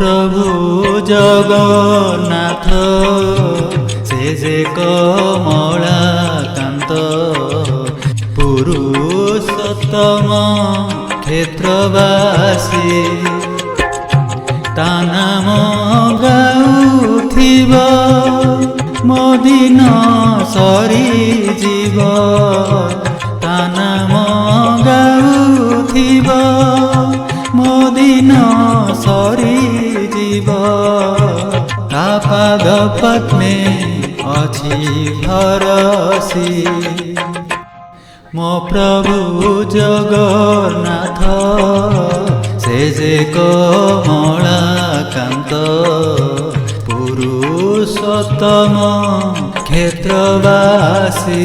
प्रभु जगन्नाथ से जे कमलाकान्त पुरुषोत्तम क्षेत्रवासी ता नाम गाउथिब मो दिन सरी जीव ता नाम गाउथिब मो दिन सरी जीव ता पाद पद्मे अछि भरसी मो प्रभु जगन्नाथ से जे कमलाकान्त पुरुषोत्तम क्षेत्रवासी।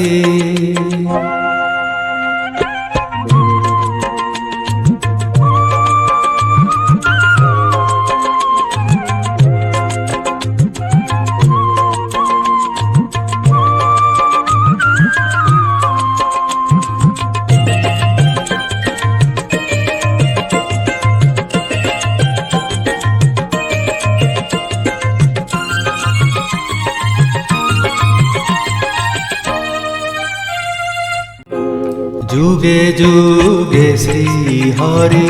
जुगे जुगे श्री हरि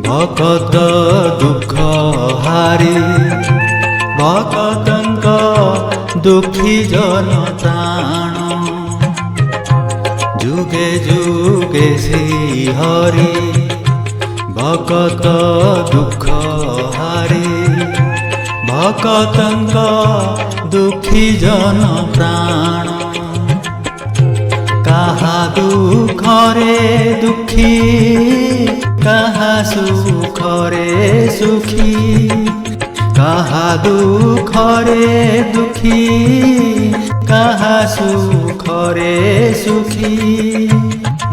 भक्त दुख हारी भक्तंक दुखी जन प्राण जुगे जुगे श्री हरि भक्त दुख हारी भक्तंक दुखी जन प्राण कहा दुखरे दुखी कहा सुखरे सुखी कहा दुखरे दुखी कहा सुखरे सुखी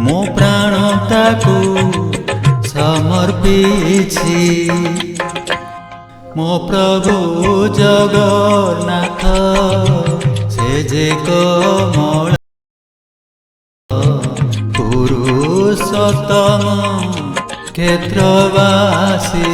मो प्राण ताकू समर्पिछि मो प्रभु जगन्नाथ से जे कमल पुरुषोत्तम क्षेत्रवासी।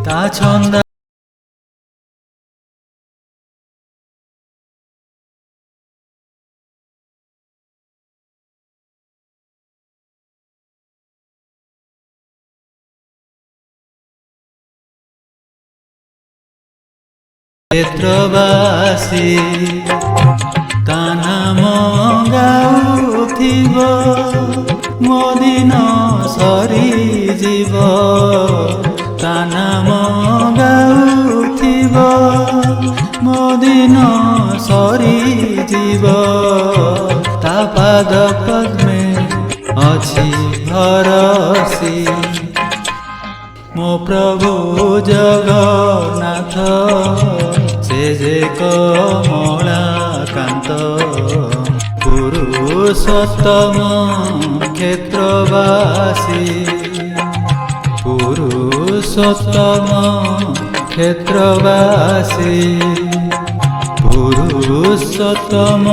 ता छंद क्षेत्रवासी ता नाम गाउथिब मो दिन सरी जीव ता नाम गाउथिब मो दिन सरी जीव ता पाद पद्मे अछि भरसी मो प्रभु जगन्नाथ से जे कमलाकान्त पुरुषोत्तम क्षेत्रवासी पुरुषोत्तम क्षेत्रवासी पुरुष পুরুষোত্তম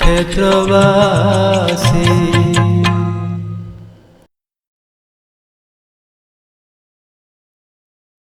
ক্ষেত্রবাসী।